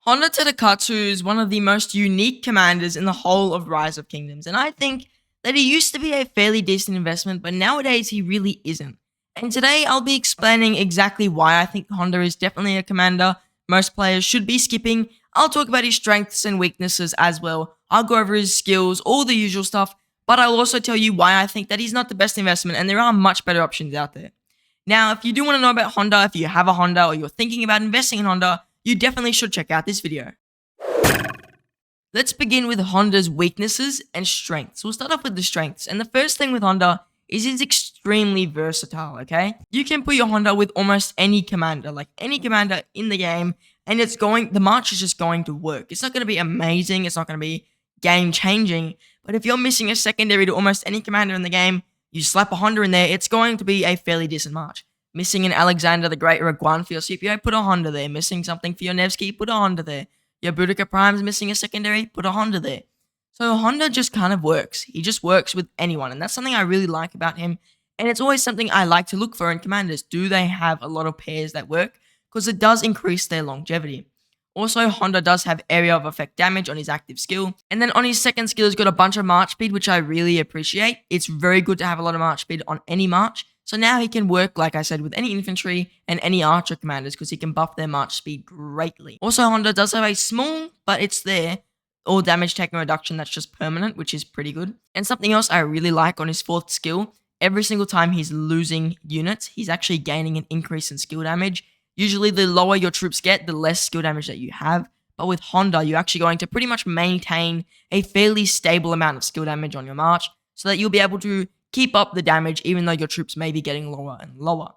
Honda Tadakatsu is one of the most unique commanders in the whole of Rise of Kingdoms, and I think that he used to be a fairly decent investment, but nowadays he really isn't. And today I'll be explaining exactly why I think Honda is definitely a commander most players should be skipping. I'll talk about his strengths and weaknesses as well. I'll go over his skills, all the usual stuff, but I'll also tell you why I think that he's not the best investment and there are much better options out there. Now, if you do want to know about Honda, if you have a Honda or you're thinking about investing in Honda, you definitely should check out this video. Let's begin with Honda's weaknesses and strengths. We'll start off with the strengths. And the first thing with Honda is it's extremely versatile, okay? You can put your Honda with almost any commander, like any commander in the game, and the march is just going to work. It's not going to be amazing, it's not going to be game-changing, but if you're missing a secondary to almost any commander in the game, you slap a Honda in there, it's going to be a fairly decent march. Missing an Alexander the Great or a Guan for your CPO, put a Honda there. Missing something for your Nevsky, put a Honda there. Your Boudica Prime's missing a secondary, put a Honda there. So Honda just kind of works. He just works with anyone, and that's something I really like about him. And it's always something I like to look for in commanders. Do they have a lot of pairs that work? Because it does increase their longevity. Also, Honda does have area of effect damage on his active skill. And then on his second skill, he's got a bunch of march speed, which I really appreciate. It's very good to have a lot of march speed on any march. So now he can work, like I said, with any infantry and any archer commanders because he can buff their march speed greatly. Also, Honda does have a small, but it's there, all damage taken reduction that's just permanent, which is pretty good. And something else I really like on his fourth skill, every single time he's losing units, he's actually gaining an increase in skill damage. Usually the lower your troops get, the less skill damage that you have. But with Honda, you're actually going to pretty much maintain a fairly stable amount of skill damage on your march so that you'll be able to keep up the damage even though your troops may be getting lower and lower.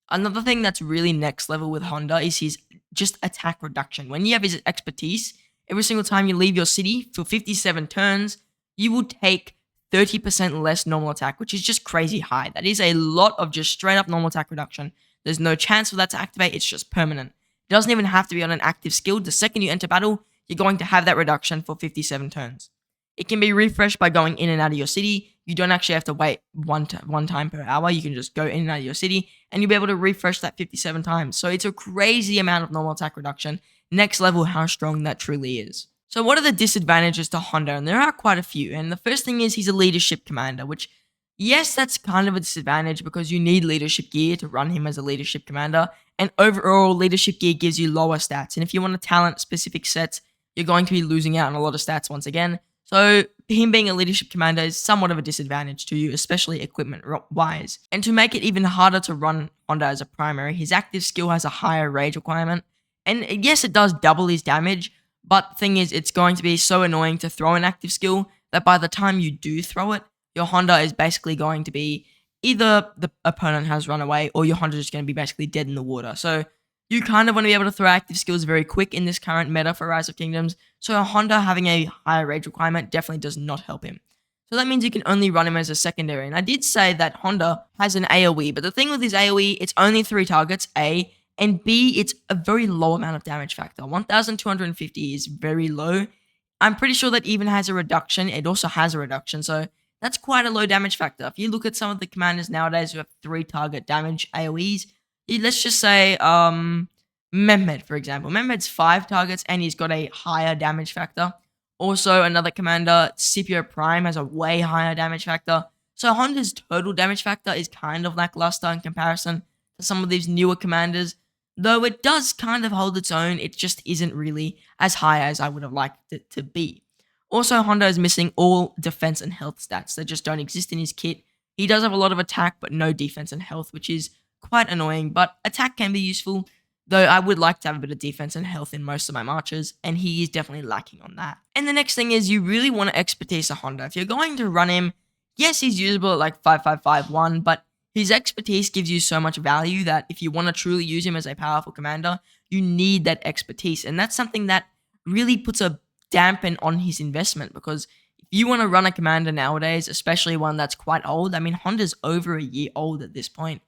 Another thing that's really next level with Honda is his just attack reduction. When you have his expertise, every single time you leave your city for 57 turns, you will take 30% less normal attack, which is just crazy high. That is a lot of just straight up normal attack reduction. There's no chance for that to activate, it's just permanent. It doesn't even have to be on an active skill. The second you enter battle, you're going to have that reduction for 57 turns. It can be refreshed by going in and out of your city. You don't actually have to wait one time per hour. You can just go in and out of your city, and you'll be able to refresh that 57 times. So it's a crazy amount of normal attack reduction. Next level how strong that truly is. So what are the disadvantages to Honda? And there are quite a few. And the first thing is he's a leadership commander, which, yes, that's kind of a disadvantage because you need leadership gear to run him as a leadership commander. And overall, leadership gear gives you lower stats. And if you want to talent specific sets, you're going to be losing out on a lot of stats once again. So him being a leadership commander is somewhat of a disadvantage to you, especially equipment-wise. And to make it even harder to run Honda as a primary, his active skill has a higher rage requirement. And yes, it does double his damage, but the thing is, it's going to be so annoying to throw an active skill that by the time you do throw it, your Honda is basically going to be either the opponent has run away or your Honda is just going to be basically dead in the water. So you kind of want to be able to throw active skills very quick in this current meta for Rise of Kingdoms, so Honda having a higher rage requirement definitely does not help him. So that means you can only run him as a secondary, and I did say that Honda has an AoE, but the thing with his AoE, it's only 3 targets, A, and B, it's a very low amount of damage factor. 1,250 is very low. I'm pretty sure that even has a reduction, it also has a reduction, so that's quite a low damage factor. If you look at some of the commanders nowadays who have 3 target damage AoEs, let's just say Mehmed, for example. Mehmed's 5 targets and he's got a higher damage factor. Also, another commander, Scipio Prime, has a way higher damage factor. So Honda's total damage factor is kind of lackluster in comparison to some of these newer commanders. Though it does kind of hold its own, it just isn't really as high as I would have liked it to be. Also, Honda is missing all defense and health stats that just don't exist in his kit. He does have a lot of attack, but no defense and health, which is quite annoying, but attack can be useful, though I would like to have a bit of defense and health in most of my marches, and he is definitely lacking on that. And the next thing is you really want to expertise a Honda. If you're going to run him, yes, he's usable at like 5551, but his expertise gives you so much value that if you want to truly use him as a powerful commander, you need that expertise, and that's something that really puts a dampen on his investment, because if you want to run a commander nowadays, especially one that's quite old, I mean, Honda's over a year old at this point,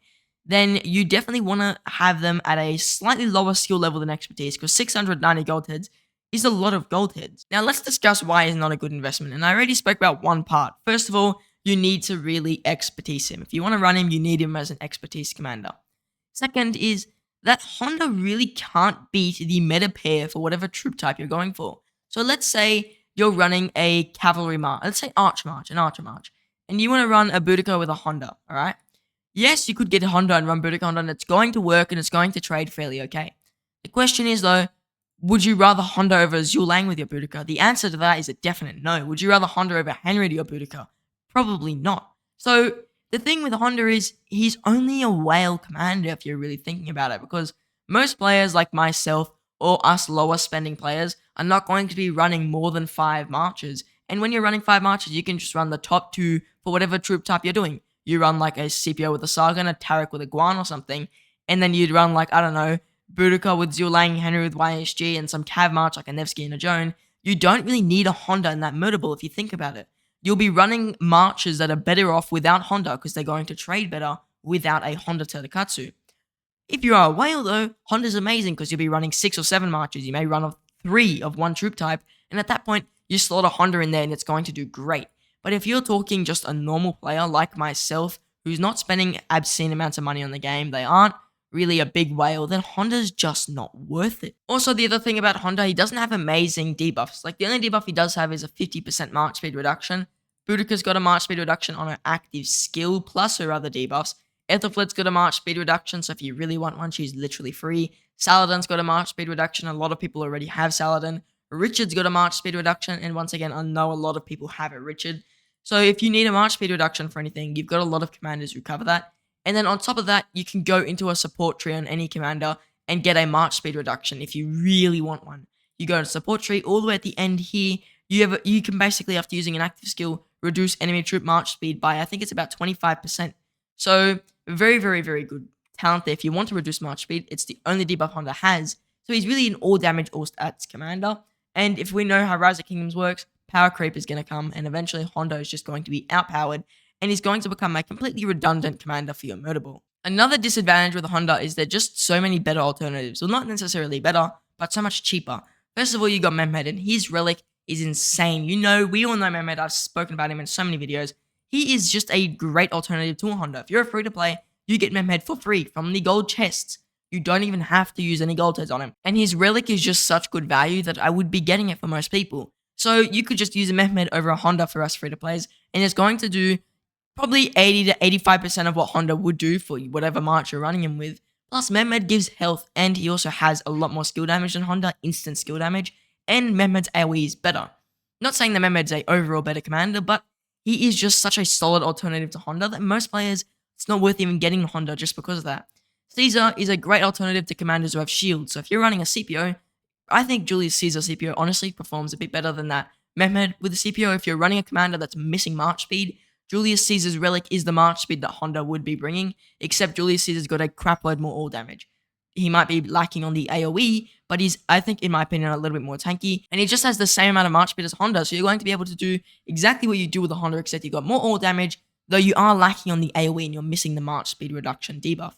then you definitely want to have them at a slightly lower skill level than expertise, because 690 gold heads is a lot of gold heads. Now let's discuss why he's not a good investment, and I already spoke about one part. First of all, you need to really expertise him. If you want to run him, you need him as an expertise commander. Second is that Honda really can't beat the meta pair for whatever troop type you're going for. So let's say you're running a cavalry march, let's say an archer march, and you want to run a Boudica with a Honda, alright? Yes, you could get a Honda and run Boudica Honda, and it's going to work and it's going to trade fairly okay. The question is though, would you rather Honda over ZHUGE with your Boudica? The answer to that is a definite no. Would you rather Honda over Henry to your Boudica? Probably not. So the thing with Honda is he's only a whale commander if you're really thinking about it, because most players like myself or us lower spending players are not going to be running more than 5 marches. And when you're running 5 marches, you can just run the top 2 for whatever troop type you're doing. You run like a CPO with a Saga and a Tarek with a Guan or something, and then you'd run like, I don't know, Boudica with ZHUGE, Henry with YSG, and some Cav march like a Nevsky and a Joan. You don't really need a Honda in that mutable if you think about it. You'll be running marches that are better off without Honda because they're going to trade better without a Honda Tadakatsu. If you are a whale though, Honda's amazing because you'll be running 6 or 7 marches. You may run 3 of one troop type, and at that point, you slot a Honda in there and it's going to do great. But if you're talking just a normal player like myself, who's not spending obscene amounts of money on the game, they aren't really a big whale, then Honda's just not worth it. Also, the other thing about Honda, he doesn't have amazing debuffs. Like, the only debuff he does have is a 50% march speed reduction. Boudica's got a march speed reduction on her active skill, plus her other debuffs. Ethelflaed's got a march speed reduction, so if you really want one, she's literally free. Saladin's got a march speed reduction, a lot of people already have Saladin. Richard's got a march speed reduction, and once again, I know a lot of people have it Richard. So if you need a march speed reduction for anything, you've got a lot of commanders who cover that. And then on top of that, you can go into a support tree on any commander and get a march speed reduction if you really want one. You go to support tree all the way at the end here. You can basically, after using an active skill, reduce enemy troop march speed by, I think it's about 25%. So very, very, very good talent there. If you want to reduce march speed, it's the only debuff Honda has. So he's really an all damage, all stats commander. And if we know how Rise of Kingdoms works, power creep is going to come, and eventually Honda is just going to be outpowered, and he's going to become a completely redundant commander for your murderable. Another disadvantage with Honda is there are just so many better alternatives. Well, not necessarily better, but so much cheaper. First of all, you got Mehmed, and his relic is insane. We all know Mehmed. I've spoken about him in so many videos. He is just a great alternative to a Honda. If you're a free-to-play, you get Mehmed for free from the gold chests. You don't even have to use any gold heads on him. And his relic is just such good value that I would be getting it for most people. So you could just use a Mehmed over a Honda for us free-to-plays, and it's going to do probably 80 to 85% of what Honda would do for whatever march you're running him with. Plus, Mehmed gives health, and he also has a lot more skill damage than Honda, instant skill damage, and Mehmed's AoE is better. Not saying that Mehmed's a overall better commander, but he is just such a solid alternative to Honda that most players, it's not worth even getting Honda just because of that. Caesar is a great alternative to commanders who have shields, so if you're running a CPO, I think Julius Caesar CPO honestly performs a bit better than that Mehmed with the CPO. If you're running a commander that's missing march speed, Julius Caesar's relic is the march speed that Honda would be bringing, except Julius Caesar's got a crapload more all damage. He might be lacking on the AoE, but he's, I think, in my opinion, a little bit more tanky, and he just has the same amount of march speed as Honda, so you're going to be able to do exactly what you do with a Honda, except you've got more all damage, though you are lacking on the AoE and you're missing the march speed reduction debuff.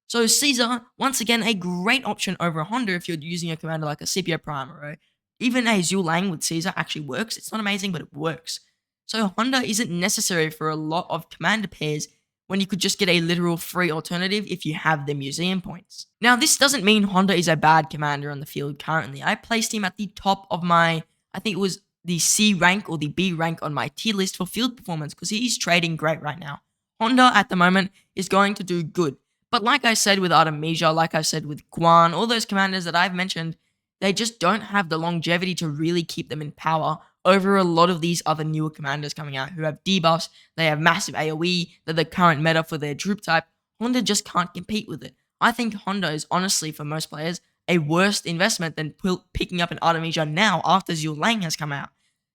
So Caesar, once again, a great option over a Honda if you're using a commander like a CPO Prime, or even a ZHUGE with Caesar actually works. It's not amazing, but it works. So Honda isn't necessary for a lot of commander pairs when you could just get a literal free alternative if you have the museum points. Now, this doesn't mean Honda is a bad commander on the field currently. I placed him at the top of my, I think it was the C rank or the B rank on my tier list for field performance because he's trading great right now. Honda at the moment is going to do good. But like I said with Artemisia, like I said with Guan, all those commanders that I've mentioned, they just don't have the longevity to really keep them in power over a lot of these other newer commanders coming out who have debuffs, they have massive AoE, they're the current meta for their troop type. Honda just can't compete with it. I think Honda is honestly, for most players, a worse investment than picking up an Artemisia now after LIANG has come out.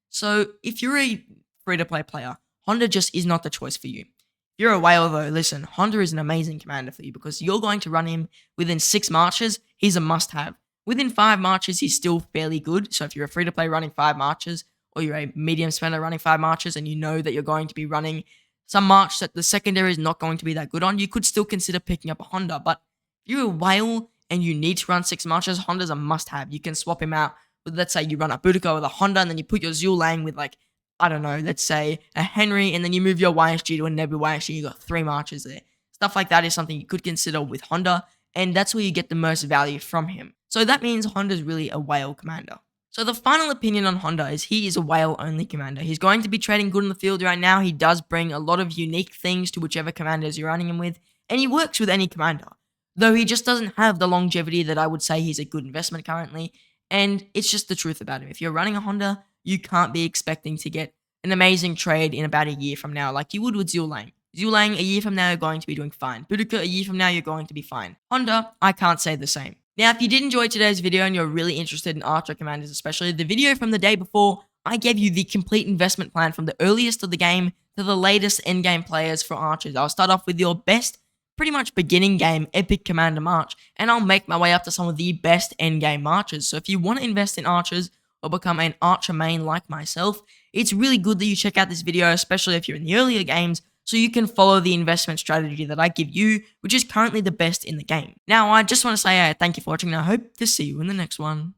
So if you're a free-to-play player, Honda just is not the choice for you. If you're a whale though, listen, Honda is an amazing commander for you because you're going to run him within 6 marches, he's a must-have. Within 5 marches, he's still fairly good. So if you're a free-to-play running 5 marches, or you're a medium spender running 5 marches, and you know that you're going to be running some march that the secondary is not going to be that good on, you could still consider picking up a Honda. But if you're a whale and you need to run 6 marches, Honda's a must-have. You can swap him out with, let's say, you run a Boudica with a Honda, and then you put your ZHUGE with, like, I don't know, let's say a Henry, and then you move your YSG to a Nebu YSG, you got 3 marches there. Stuff like that is something you could consider with Honda. and that's where you get the most value from him. So that means Honda's really a whale commander. So the final opinion on Honda is he is a whale-only commander. He's going to be trading good in the field right now. He does bring a lot of unique things to whichever commanders you're running him with, and he works with any commander. Though he just doesn't have the longevity that I would say he's a good investment currently, and it's just the truth about him. If you're running a Honda, you can't be expecting to get an amazing trade in about a year from now like you would with ZHUGE. ZHUGE, a year from now, you're going to be doing fine. Boudica, a year from now, you're going to be fine. Honda, I can't say the same. Now, if you did enjoy today's video and you're really interested in Archer commanders, especially the video from the day before, I gave you the complete investment plan from the earliest of the game to the latest endgame players for Archers. I'll start off with your best, pretty much beginning game, epic commander March, and I'll make my way up to some of the best endgame Marchers. So if you want to invest in Archers or become an Archer main like myself, it's really good that you check out this video, especially if you're in the earlier games, so you can follow the investment strategy that I give you, which is currently the best in the game. Now, I just want to say thank you for watching, and I hope to see you in the next one.